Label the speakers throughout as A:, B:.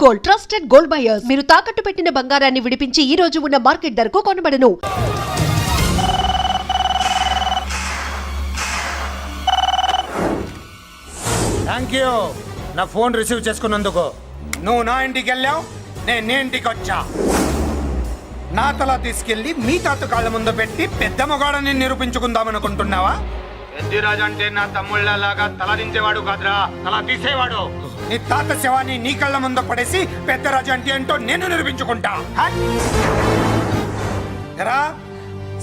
A: Gold, trusted gold buyers. మీరు తాకట్టు పెట్టిన బంగారాన్ని విడిపించి ఈ రోజు ఉన్న మార్కెట్ ధరకు కొనబడను.
B: థ్యాంక్ యూ నా ఫోన్ రిసీవ్ చేసుకున్నందుకు. నువ్వు నా ఇంటికి వెళ్ళావు, నేను నీ ఇంటికి వచ్చా. నా తల తీసుకెళ్లి మీ తాత కాళ్ళ ముందు పెట్టి పెద్ద మొగాడని నిరూపించుకుందామనుకుంటున్నావా? పెద్దిరాజు అంటే నా తమ్ముళ్ళలాగా తల దించేవాడు కాదురా, తల తీసేవాడు. నీ తాత శవాన్ని నీ కళ్ళ ముందు పడేసి పెద్దరాజు అంటే ఏంటో నేను నిరూపించుకుంటా. ఎరా,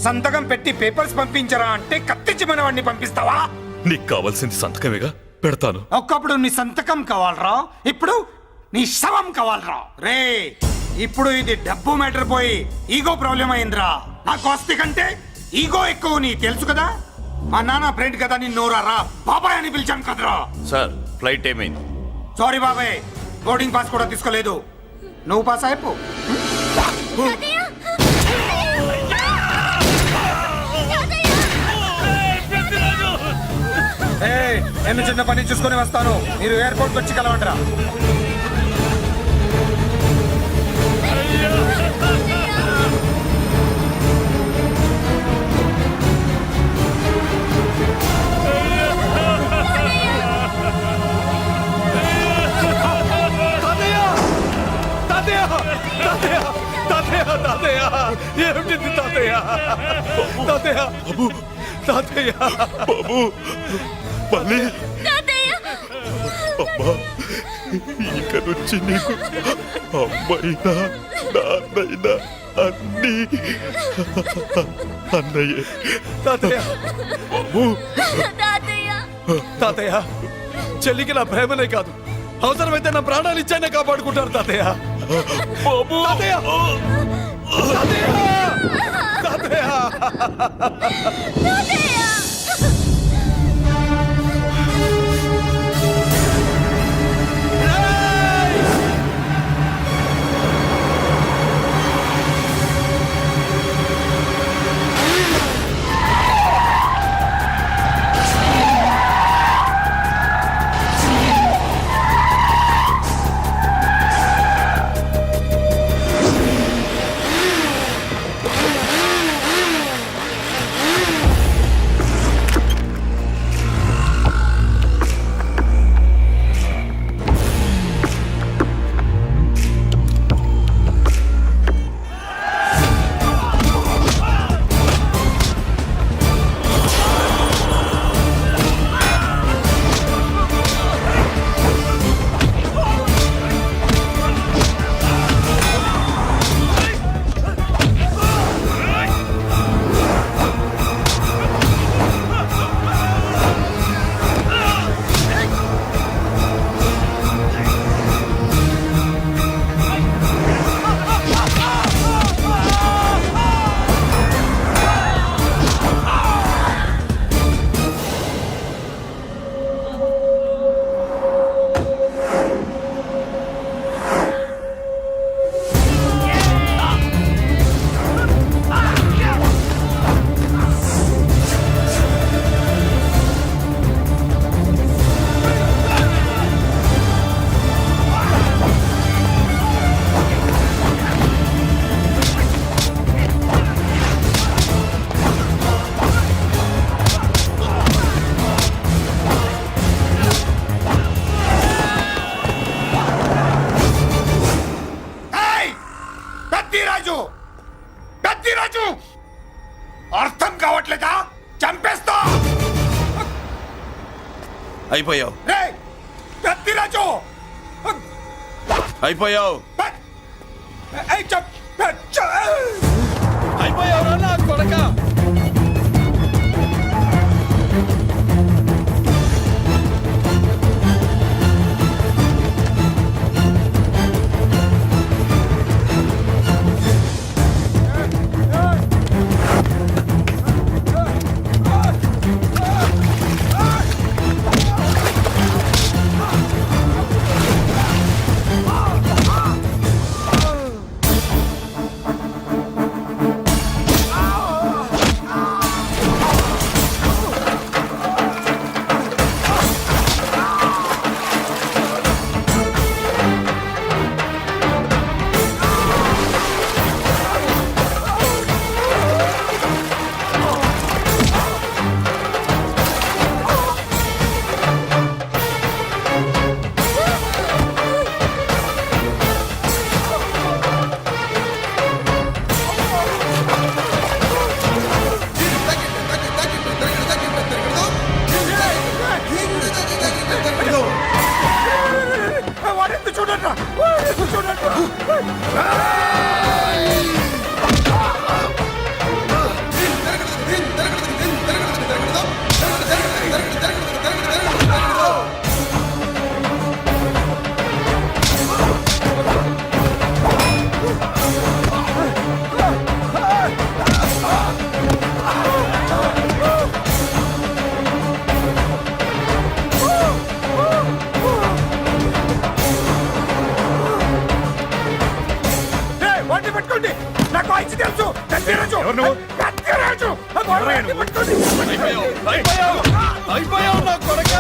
B: సంతకం పెట్టి పేపర్స్ పంపించరా అంటే కత్తించి మనవాడిని పంపిస్తావా?
C: నీకు కావాల్సింది సంతకమేగా, పెడతాను.
B: ఒకప్పుడు నీ సంతకం కావాలరా, ఇప్పుడు నీ శవం కావాలరా. రే, ఇప్పుడు ఇది డబ్బు మ్యాటర్ పోయి ఈగో ప్రాబ్లం అయిందిరా. నాకు ఆస్తి కంటే ఈగో ఎక్కువ, నీ తెలుసు కదా. మా నాన్న ఫ్రెండ్ కదా, నీ నోరారా బాబాయ్ అని పిలిచాను కదరా.
C: సార్, ఫ్లైట్ ఏమైంది?
B: సారీ బాబాయ్, బోర్డింగ్ పాస్ కూడా తీసుకోలేదు. నువ్వు పాస్ అయిపో. నేను చిన్న పని చూసుకొని వస్తాను, మీరు ఎయిర్పోర్ట్కి వచ్చి కలవండిరా.
C: ఏమిటి తాతయ్య? తాతయ్య బాబు, తాతయ్య బాబు, మళ్ళీ అమ్మా, ఇక నుంచి నీకు అమ్మైనా నాన్నైనా అన్నీ అన్నయ్యే. తాతయ్య బాబు, తాతయ్య చెల్లికి నా ప్రేమనే కాదు, అవసరమైతే నా ప్రాణాలు ఇచ్చానే కాపాడుకుంటారు తాతయ్య. బాబు, తాతయ్య తాతయ్య తాతయ్య. పెద్దిరాజు, అర్థం కావట్లేదా? చంపేస్తా. అయిపోయావు
B: రే పెద్దిరాజు,
C: అయిపోయావు
B: అయిపోయావు నా కొడక. పట్టుకోండి. నాకు వాయిస్ తెలుసు. కత్తిరాజు. కత్తిరాజు. ఆ గొడవని పట్టుకోండి.
C: అయిపోయావు నా కొడక.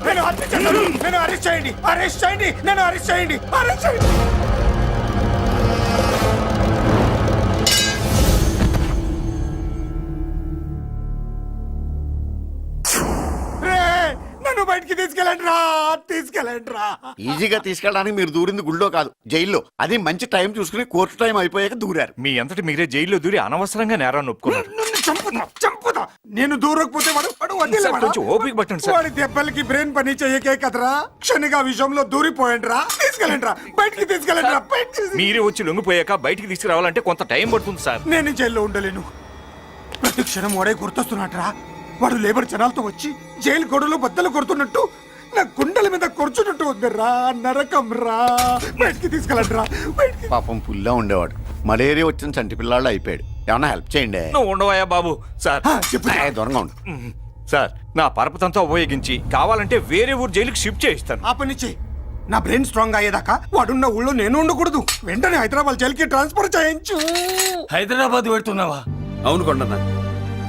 B: నేను హత్య చేశాను. నేను అరెస్ట్ చేయండి. అరెస్ట్ చేయండి. నేను అరెస్ట్ చేయండి. అరెస్ట్ చేయండి. నన్ను బయటికి తీసుకెళ్ళండి రా. తీసుకెళ్ళండి రా.
D: ఈజీగా తీసుకెళ్ళడానికి మీరు దూరింది గుళ్ళో కాదు, జైల్లో. అది మంచి టైం చూసుకుని కోర్టు టైం అయిపోయాక దూరారు.
E: మీ అంతటి మీరే జైల్లో దూరి అనవసరంగా నేరాన్ని ఒప్పుకున్నారు.
B: నన్ను చంపుతా. చంపుతా. నేను దూరకపోతే వాడు వదిలేవాడా?
E: కొంచెం ఓపిక పట్టండి సార్.
B: వాడి దెబ్బలకి బ్రెయిన్ పని చెయ్యకే కదరా. క్షణిగా విషయంలో దూరిపోయండి రా. తీసుకెళ్ళండి రా. బయటికి తీసుకెళ్ళండి రా.
E: మీరే వచ్చి లొంగిపోయాక బయటికి తీసుకురావాలంటే కొంత టైం పడుతుంది సార్.
B: నేను జైల్లో ఉండలేను. ప్రతి క్షణం వాడే గుర్తొస్తున్నట్రా. వాడు లేబర్ జనాలతో వచ్చి జైలు గొడవలు బద్దలు కొడుతున్నట్టు నా గుండెల మీద కొడుచున్నట్టు ఉందిరా. నరకం రా. బయటికి తీసుకెళ్ళండి రా. బయటికి.
D: పాపం పుల్లా ఉండేవాడు. మలేరియా వచ్చిన చంటి పిల్లాళ్ళు అయిపోయాడు. ఏమన్నా హెల్ప్ చేయండి.
E: నువ్వు ఉండవయ్యా బాబు. సార్
B: చెప్పు.
D: దూరంగా ఉండు.
E: సార్ నా పరపతంతా ఉపయోగించి కావాలంటే వేరే ఊరు జైలుకి షిఫ్ట్ చేయిస్తాను.
B: ఆ పని చెయ్యి. నా బ్రెయిన్ స్ట్రాంగ్ అయ్యేదాకా వాడున్న ఊళ్ళో నేను ఉండకూడదు. వెంటనే హైదరాబాద్ జైలుకి ట్రాన్స్ఫర్ చేయించు.
C: హైదరాబాద్ పెడుతున్నావా? అవును కొండన్న.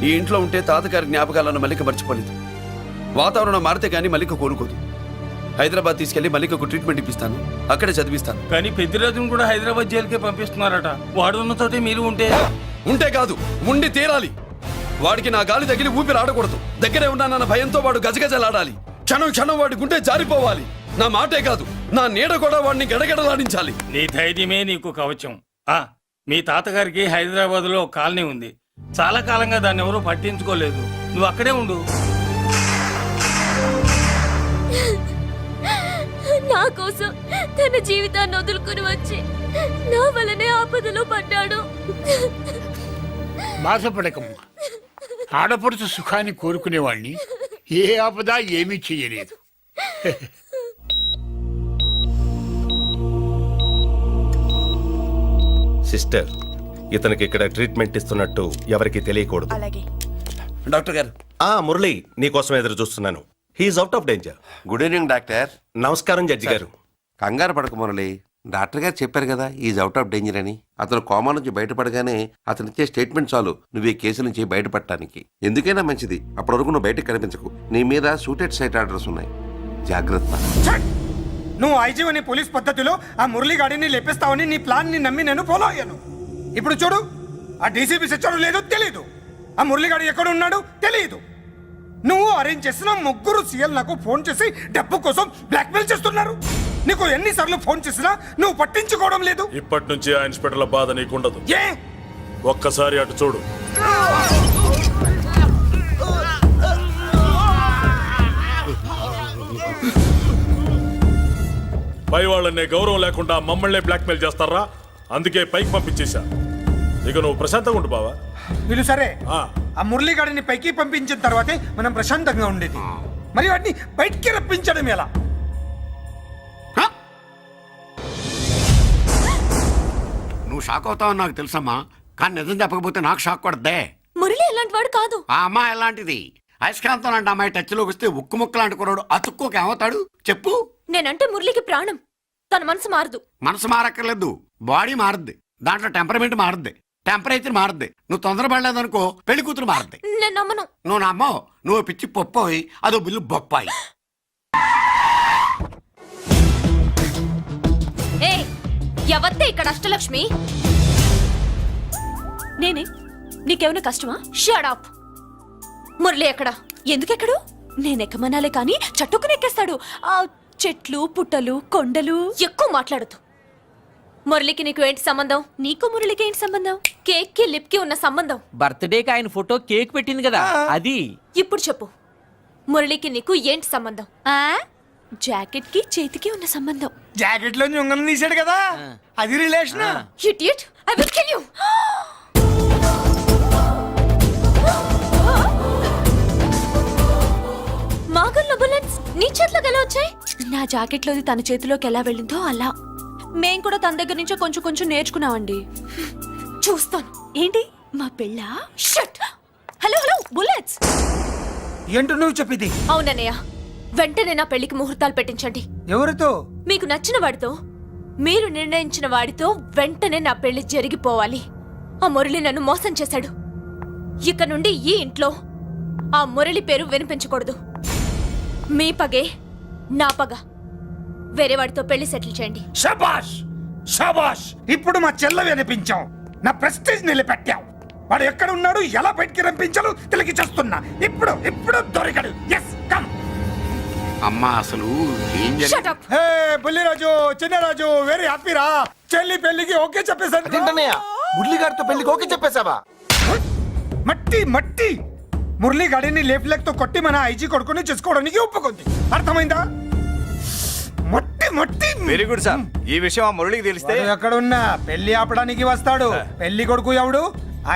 C: ఈ ఇంట్లో ఉంటే తాతగారి జ్ఞాపకాలను మల్లిక మర్చిపోలేదు. వాతావరణం మారితే గానీ మల్లిక కోలుకోదు. హైదరాబాద్ తీసుకెళ్లి మల్లికకు ట్రీట్మెంట్ ఇప్పిస్తాను. అక్కడే చదివిస్తాను.
F: కానీ పెద్దిరాజును కూడా హైదరాబాద్ జైలుకే పంపిస్తున్నారట. వాడు ఉన్న చోటే మీరు ఉంటే
C: కాదు, ఉండి తీరాలి. వాడికి నా గాలి తగిలి ఊపిరి ఆడకూడదు. దగ్గరే ఉన్నానన్న భయంతో వాడు గజగజలాడాలి. క్షణం క్షణం వాడి గుండె జారిపోవాలి. నా మాటే కాదు, నా నీడ కూడా వాడిని గడగడలాడించాలి.
F: నీ ధైర్యమే నీకు కవచం. మీ తాతగారికి హైదరాబాద్ లో కాలనీ ఉంది. చాలా కాలంగా దాన్ని ఎవరూ పట్టించుకోలేదు. నువ్వు అక్కడే ఉండు.
G: నా కోసం తన జీవితాన్ని వదులుకుని వచ్చి నా వల్లనే ఆపదలో పడ్డాడు.
H: బాధపడకమ్మా. ఆడపడుచు సుఖాన్ని కోరుకునేవాణ్ణి ఏ ఆపద ఏమీ చెయ్యలేదు.
I: సిస్టర్, ఇతనికి ఇక్కడ ట్రీట్మెంట్ ఇస్తున్నట్టు ఎవరికి తెలియకూడదు.
C: డాక్టర్ గారు.
I: మురళి, నీకోసం ఎదురు చూస్తున్నాను. He's out of danger.
J: Good evening doctor.
I: నమస్కారం జడ్జి గారు.
J: కంగారు పడక మురళి. డాక్టర్ గారు చెప్పారు కదా ఈజ్ అవుట్ ఆఫ్ డేంజర్ అని. అతను కోమా నుంచి బయటపడగానే అతను ఇచ్చే స్టేట్మెంట్ చాలు నువ్వు ఈ కేసు నుంచి బయటపడటానికి. ఎందుకైనా మంచిది, అప్పటి వరకు నువ్వు బయటకు కనిపించకు. నీ మీద సూటెడ్ సైట్ ఆర్డర్స్ ఉన్నాయి, జాగ్రత్త.
B: నువ్వు ఐజీవని పోలీస్ పద్ధతిలో ఆ మురళి గాడిని లేపేస్తావని నీ ప్లాన్ ని నమ్మి నేను ఫాలో అయ్యాను. ఇప్పుడు చూడు, ఆ డీసీపీ సచ్చాడు లేదో తెలియదు. ఆ మురళిగాడు ఎక్కడ ఉన్నాడు తెలియదు. నువ్వు అరేంజ్ చేసిన ముగ్గురు సీఎల్ నాకు ఫోన్ చేసి డబ్బు కోసం బ్లాక్మెయిల్ చేస్తున్నారు. నీకు ఎన్నిసార్లు ఫోన్ చేసినా నువ్వు పట్టించుకోవడం లేదు.
C: ఇప్పటి నుంచి ఆ ఇన్స్పెక్టర్ల బాధ నీకుండదు.
B: ఏ
C: ఒక్కసారి అటు చూడు. పై వాళ్ళనే గౌరవం లేకుండా మమ్మల్ని బ్లాక్మెయిల్ చేస్తారా? అందుకే పైకి పంపించేశా. ఇక నువ్వు ప్రశాంతంగా ఉండు బావా.
B: వీళ్ళు సరే, ఆ మురళిగాడిని పైకి పంపించిన తర్వాతే మనం ప్రశాంతంగా ఉండేది. మరి వాటిని బయటికి రప్పించడం ఎలా?
H: నువ్వు షాక్ అవుతావని నాకు తెలుసమ్మా, కానీ నిజం చెప్పకపోతే నాకు షాక్ కొడద్దే.
G: మురళి ఎలాంటి వాడు కాదు.
H: ఆ అమ్మాయి ఎలాంటిది? అయస్కాంతం లాంటి అమ్మాయి టచ్లోకి వస్తే ఉక్కు ముక్క లాంటి కుర్రాడు అతుక్కోక ఏమవుతాడు చెప్పు.
G: నేనంటే మురళికి ప్రాణం. తన మనసు మారదు.
H: మనసు మారక్కర్లేదు, బాడీ మారుద్ది. దాంట్లో టెంపరమెంట్ మారుద్ది, టెంపరేచర్ మారుద్ది. నువ్వు తొందరపడలేదనుకో పెళ్లి కూతురు మారుద్ది.
G: నేను నమ్మను.
H: నువ్వు నమ్మవు. నువ్వు పిచ్చి పొప్పోయి, అదో బిల్లు బొప్పాయి.
G: ఎవత్తే ఇక్కడ అష్టలక్ష్మి? నేనే. నీకేమైనా కష్టమా? Shut up. మురళి ఎక్కడ? ఎందుకెక్కడు? నేనెక్కమనాలే కానీ చట్టుకుని ఎక్కేస్తాడు. ఆ చెట్లు, పుట్టలు, కొండలు. ఎక్కువ మాట్లాడదు. మురళికి నీకు ఏంటి సంబంధం? నీకు మురళికి ఏంటి సంబంధం? కేక్ కి లిప్ కి ఉన్న సంబంధం.
K: బర్త్డేకి ఆయన ఫోటో కేక్ పెట్టింది కదా అది.
G: ఇప్పుడు చెప్పు, మురళికి నీకు ఏంటి సంబంధం? జాకెట్ కి చేతికి ఉన్న సంబంధం.
B: జాకెట్ లో ఉంగరం తీసాడు కదా, అది relation.
G: Idiot, I will kill you. మాగల్లో బుల్లెట్స్ నీ చేతిలోకి ఎలా వచ్చాయి? నా జాకెట్ లోది తన చేతిలోకి ఎలా వెళ్ళిందో అలా. మేం కూడా తన దగ్గర నుంచే కొంచెం కొంచెం నేర్చుకున్నామండి. చూస్తాను. ఏంటి మా పెళ్ళ? షట్. Hello hello bullets.
B: ఏంటో నువ్వు చెప్పింది?
G: అవునన్నయ్య, వెంటనే నా పెళ్లికి ముహూర్తాలు పెట్టించండి.
B: ఎవరితో?
G: మీకు నచ్చిన వాడితో, మీరు నిర్ణయించిన వాడితో వెంటనే నా పెళ్లి జరిగిపోవాలి. ఆ మురళి నన్ను మోసం చేశాడు. ఇక నుండి ఈ ఇంట్లో ఆ మురళి పేరు వినిపించకూడదు. మీ పగే నా పగ. వేరే వాడితో పెళ్లి సెటిల్ చేయండి.
B: శబాష్ శబాష్, ఇప్పుడు మా చెల్ల వినిపించాం. నా ప్రెస్టేజ్ నిలబెట్టావు. వాడు ఎక్కడ ఉన్నాడు, ఎలా బయటికి రంపించాలో తెలికి చేస్తున్నా. ఇప్పుడు ఇప్పుడు దొరికాడు. Yes come.
H: అమ్మా అసలు ఏం
G: Shut up.
B: హే బుల్లిరాజు, చిన్నరాజు, వెరీ హ్యాపీ రా. చెల్లి పెళ్లికి ఓకే చెప్పేశాను.
D: మురళి గారితో పెళ్లికి ఓకే చెప్పేశావా?
B: మట్టి మట్టి మురళి గాడిని లేపులేకతో కొట్టి మన ఐజీ కొడుకుని చేసుకోవడానికి ఒప్పుకుంది. అర్థమైందా? మట్టి మట్టి.
E: Very good sir. ఈ విషయం ఆ మురళికి తెలిస్తే
B: వాడు ఎక్కడున్నా పెళ్లి ఆపడానికి వస్తాడు. పెళ్లి కొడుకు ఎవడు?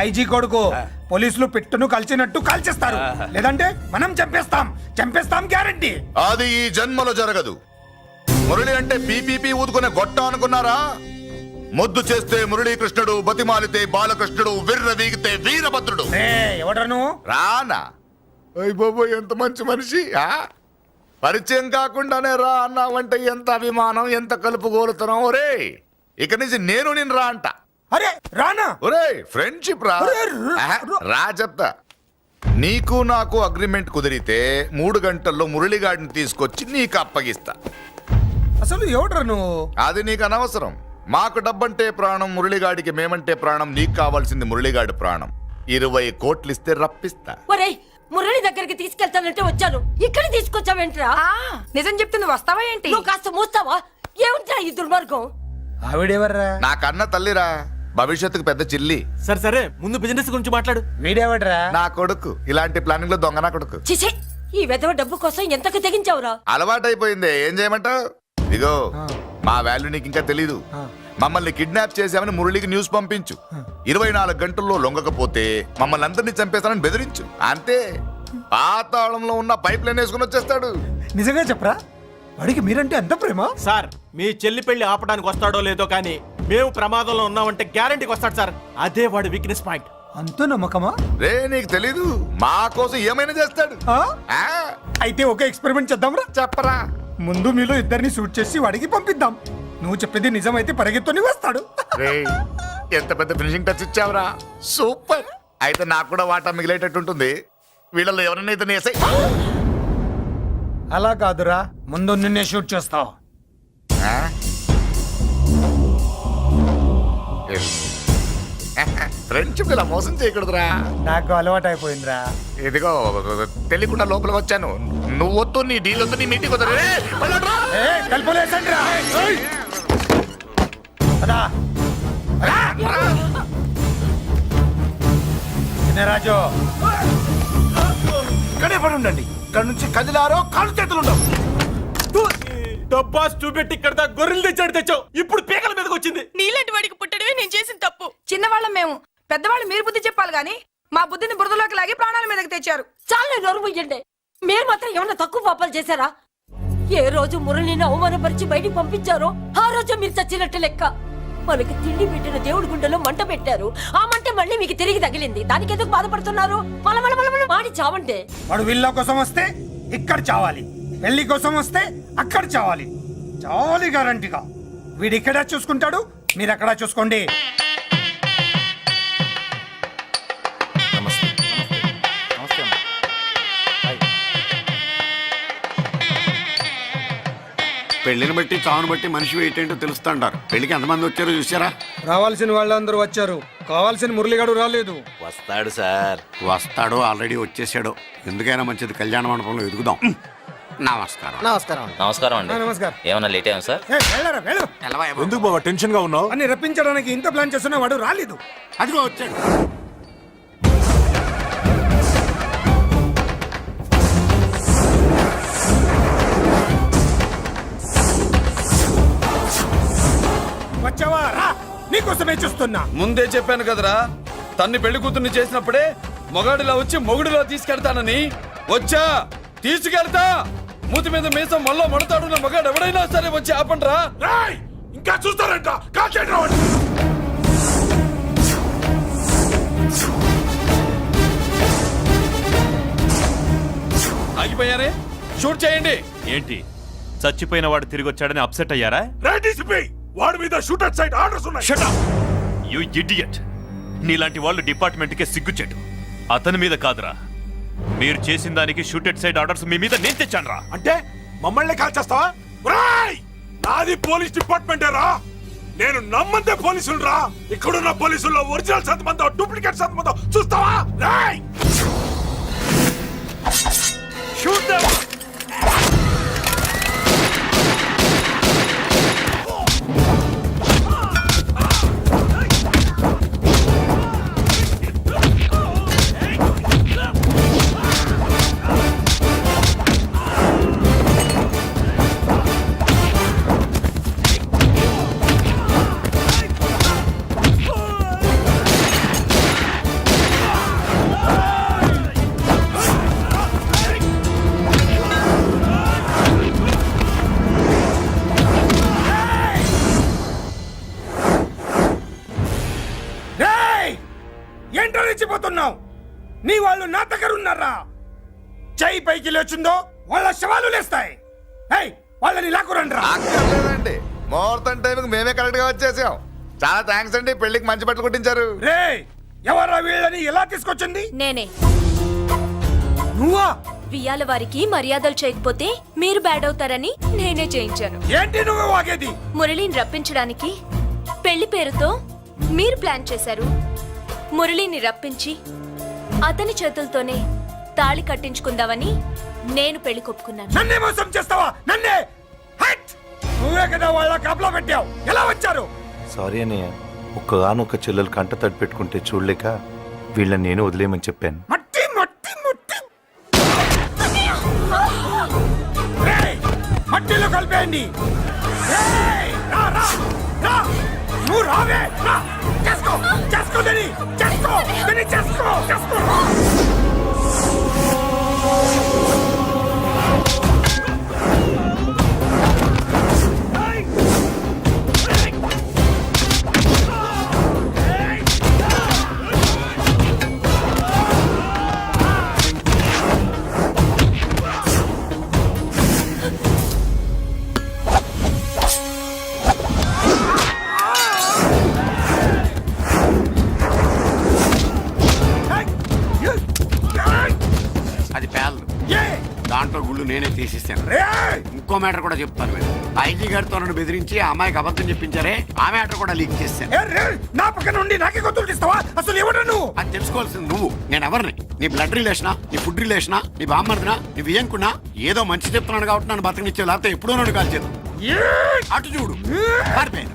B: ఐజీ కొడుకు. పోలీసులు పిట్టును కలిసినట్టు కాల్చేస్తారు, లేదంటే మనం చంపేస్తాం. చంపేస్తాం గ్యారంటీ.
L: అది ఈ జన్మలో జరగదు. మురళి అంటే పీపీపీ ఊదుకునే గొట్ట అనుకున్నారా? మొద్దు చేస్తే మురళీకృష్ణుడు, బతిమాలితే బాలకృష్ణుడు, విర్ర వీగితే వీరభద్రుడు.
B: ఎవడ్రా నువ్వు?
L: రానా? అయ్య బాబు, ఎంత మంచి మనిషి. పరిచయం కాకుండానే రా అన్నావంటే ఎంత అభిమానం, ఎంత కలుపుగోలుతున్నాం. ఒరే, ఇక నుంచి నేను రా అంట.
B: అరే రానా?
L: ఒరే, ఫ్రెండ్షిప్ రా. రా చెప్తా. నీకు నాకు అగ్రిమెంట్ కుదిరితే 3 గంటల్లో మురళిగాడిని తీసుకొచ్చి నీకు అప్పగిస్తా.
B: అసలు ఎవడ్రా నువ్వు?
L: అది నీకు అనవసరం. మాకు డబ్బంటే ప్రాణం, మురళిగాడికి మేమంటే ప్రాణం. నీకు కావాల్సింది మురళిగాడి ప్రాణం. 20 కోట్లు ఇస్తే రప్పిస్తా.
G: ఒరేయ్, మురళి దగ్గరికి తీసుకెళ్తానంటే వచ్చాను. ఇక్కడ తీసుకొచ్చావేంట్రా? నిజం చెప్తే నువ్వు వస్తావా ఏంటి? నువ్వు కాస్త మూస్తావా? ఏమిట్రా ఈ దుర్మార్గం?
B: ఆవిడెవర్రా?
L: నా కన్న తల్లిరా, భవిష్యత్తుకు పెద్ద చిల్లి.
K: సరే సరే, ముందు బిజినెస్ గురించి మాట్లాడు.
B: వీడేవడ్రా?
L: నా కొడుకు. ఇలాంటి ప్లానింగ్ లో దొంగ నా కొడుకు.
G: చిసే, ఈ వెధవ డబ్బు కోసం ఎంతకు తెగించావురా?
L: అలవాటైపోయింది, ఏం చేయమంటావు? ఇగో, మా వాల్యూ నీకు ఇంకా తెలీదు. మమ్మల్ని కిడ్నాప్ చేసామని మురళికి న్యూస్ పంపించు. 24 గంటల్లో లొంగకపోతే మమ్మల్ని అందరినీ చంపేస్తానని బెదిరించు. అంతే. పాతాళంలో ఉన్న పైప్ లైన్ వేసుకుని వచ్చేస్తాడు.
B: నిజంగా చెప్పరా? వాడికి మీరంటే ఎంత ప్రేమ?
K: సార్, మీ చెల్లి పెళ్లి ఆపడానికి వస్తాడో లేదో కానీ మేము ప్రమాదంలో ఉన్నామంటే గ్యారంటీకి వస్తాడు సార్. అదే వాడి వీక్నెస్ పాయింట్.
B: అంత నమ్మకమా?
L: రే, నీకు తెలీదు. మా కోసం ఏమైనా చేస్తాడు.
B: అయితే ఒక ఎక్స్పెరిమెంట్ చేద్దాంరా.
L: చెప్పరా.
B: ముందు మీలో ఇద్దరిని షూట్ చేసి వాడికి పంపిద్దాం. నువ్వు చెప్పేది నిజమైతే పరిగెత్తుని వస్తాడు.
L: ఎంత పెద్ద ఫినిషింగ్ టచ్ ఇచ్చావురా. సూపర్. అయితే నాకు కూడా వాటా మిగిలేటట్టు ఉంటుంది. వీళ్ళలో ఎవరైనా ఇతను వేసాయి.
B: అలా కాదురా, ముందు నిన్నే షూట్ చేస్తావు.
L: ఫ్రెండ్షిప్ ఇలా మోసం చేయకూడదురా.
B: నాకు అలవాటు అయిపోయిందిరా.
L: ఇదిగో, తెలియకుండా లోపల వచ్చాను. నువ్వు వద్దు, నీ డీల్ వద్దు, నీ మీటింగ్ వద్దు.
B: చిన్నరాజు,
L: ఇక్కడే పడి ఉండండి. ఇక్కడ నుంచి కదిలారో కాళ్ళు చేతులు ఉండవు.
K: డబ్బాస్ చూపెట్టి ఇక్కడ దాకా గొర్రెలు తెచ్చావు. ఇప్పుడు పీకల మీదకి వచ్చింది.
M: నీలాంటి వాడికి పుట్టడమే నేను చేసిన తప్పు. చిన్నవాళ్ళం మేము, పెద్దవాళ్ళు మీరు బుద్ధి చెప్పాలి గాని మా బుద్ధిని బురదలోకి లాగి ప్రాణాల మీదకి తెచ్చారు.
G: చాలా నోరు ముయ్యండి. మీరు మాత్రం ఏమన్నా తక్కువ పాపాలు చేశారా? ఏ రోజు మురళిని అవమానపరిచి బయటికి పంపించారో ఆ రోజు మీరు చచ్చినట్టు లెక్క. మనకి తిండి పెట్టిన దేవుడి గుండెలో మంట పెట్టారు. ఆ మంట మళ్ళీ మీకు తిరిగి తగిలింది. దానికి ఎందుకు బాధపడుతున్నారు? మాడి చావంటే.
B: వాడు విల్లా కోసం వస్తే ఇక్కడ చావాలి, పెళ్లి కోసం వస్తే అక్కడ చావాలి. చావాలి గ్యారంటీగా. వీడు ఇక్కడ చూసుకుంటాడు, మీరు అక్కడ చూసుకోండి.
H: పెళ్లిని బట్టి చావును బట్టి మనిషి వెయిట్ ఏంటో తెలుస్తుంటారు. పెళ్లికి ఎంతమంది వచ్చారో చూసారా?
B: రావాల్సిన వాళ్ళందరూ వచ్చారు, కావాల్సిన మురళిగాడు రాలేదు.
J: వస్తాడు సార్.
H: వస్తాడో ఆల్రెడీ వచ్చేసాడో. ఎందుకైనా మంచిది కళ్యాణ మండపంలో ఎదుగుదాం. నమస్కారం.
B: నమస్కారం.
N: నమస్కారం అండి.
B: నమస్కారం.
N: ఏమన్నా లేట్ అయ్యాం సార్?
K: ఎందుకు బాబా టెన్షన్ గా ఉన్నావు?
B: అన్ని రప్పించడానికి ఇంత ప్లాన్ చేస్తున్నా వాడు రాలేదు.
H: అదిగో వచ్చాడు.
B: వచ్చావా? రా, నీకోసమే చూస్తున్నా.
C: ముందే చెప్పాను కదరా, తన్ని పెళ్లి కూతుర్ని చేసినప్పుడే మొగాడిలా వచ్చి మొగుడిలా తీసుకెళ్తానని. వచ్చా, తీసుకెళ్తా. మూతి మీద మీసం మళ్ళా మడతాడున్న మగాడు ఎవడైనా సరే వచ్చి ఆపండ్రా.
K: ఇంకా చూస్తారంట.
C: ఆగిపోయారే, షూట్ చేయండి.
E: ఏంటి చచ్చిపోయిన వాడు తిరిగి వచ్చాడని అప్సెట్ అయ్యారా?
K: వాడి మీద షూటర్ సైడ్ ఆర్డర్స్ ఉన్నాయి.
E: Shut up! You idiot! నీలాంటి వాళ్ళు డిపార్ట్మెంట్కే సిగ్గుచెట్టు. అతని మీద కాదురా, మీరు చేసిన దానికి షూటెడ్ సైడ్ ఆర్డర్స్ మీ మీద నేను తెచ్చానురా.
K: అంటే మమ్మల్ని కాల్ చేస్తావా? నాది పోలీస్ డిపార్ట్మెంటే రా. నేను నమ్మందే పోలీసులు రా. ఇక్కడున్న పోలీసుల్లో ఒరిజినల్ సంతమంతో డూప్లికేట్ సంతమంతో చూస్తావా? Roy shoot them.
B: ఏంటో రెచ్చిపోతున్నావు? నీ వాళ్ళు నా దగ్గర ఉన్నారా? చెయ్యి పైకి లేచుందో వాళ్ళ శవాలు లేస్తాయి. వాళ్ళని లాక్కురండి రా.
L: అక్కర్లేదండి, ముహూర్తం టైంకి మేమే కరెక్ట్ గా వచ్చేసాం. చాలా థ్యాంక్స్ అండి, పెళ్లికి మంచి బట్టలు కుట్టించారు.
B: రే, ఎవరా వీళ్ళని ఎలా తీసుకొచ్చింది?
G: నేనే.
B: నువ్వా?
G: వియ్యాల వారికి మర్యాదలు చేయకపోతే మీరు బ్యాడ్ అవుతారని నేనే చేయించాను.
B: ఏంటి నువ్వు వాగేది?
G: మురళిని రప్పించడానికి పెళ్లి పేరుతో మీరు ప్లాన్ చేశారు. మురళిని రప్పించి అతని చేతులతోనే తాళి కట్టించుకుందామని నేను పెళ్లి కొప్పుకున్నాను.
B: నన్నే మోసం చేస్తావా? నన్నే? నువ్వే కదా వాళ్ళ కాపలా పెట్టావు. ఎలా వచ్చారు?
E: సారీ అన్నయ్య, ఒక్కగానొక్క చెల్లెలు కంట తడి పెట్టుకుంటే చూడలేక వీళ్ళని నేను వదిలేయమని చెప్పాను.
B: మట్టి మట్టి మట్టి మట్టిలో కలిపేయండి. నువ్వు రావే. చేసుకో చేసుకో దని చేసుకో దని చేసుకో చేసుకో.
H: అది పేలదు. దాంట్లో గుళ్ళు నేనే తీసిస్తాను. ఇంకో మ్యాటర్ కూడా చెప్తాను. మీరు ఐజీ గారితో నన్ను బెదిరించి ఆ అమ్మాయికి అబద్ధం చెప్పించారే, ఆ మ్యాటర్ కూడా లీక్ చేస్తాను.
B: నా పక్కన ఉండి నాకే గొంతులు ఇస్తావా? అసలు ఎవరు నువ్వు?
H: అది తెలుసుకోవాల్సింది నువ్వు. నేను ఎవరిని? నీ బ్లడ్ రిలేషనా, నీ ఫుడ్ రిలేషనా, నీ బామ్మర్దినా, నీ వియ్యంకున్నా? ఏదో మంచి చెప్తున్నాను కాబట్టి నన్ను బతకనిచ్చే, లేకపోతే ఎప్పుడో నన్ను కాల్చేది. అటు చూడు, పారిపోయాను.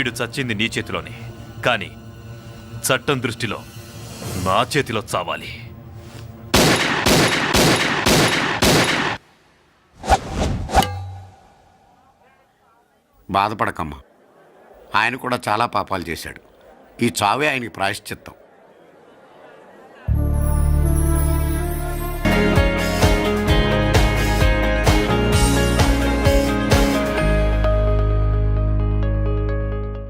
E: వీడు చచ్చింది నీ చేతిలోనే, కానీ చట్టం దృష్టిలో నా చేతిలో చావాలి.
H: బాధపడకమ్మా, ఆయన కూడా చాలా పాపాలు చేశాడు. ఈ చావే ఆయనకి ప్రాయశ్చిత్తం.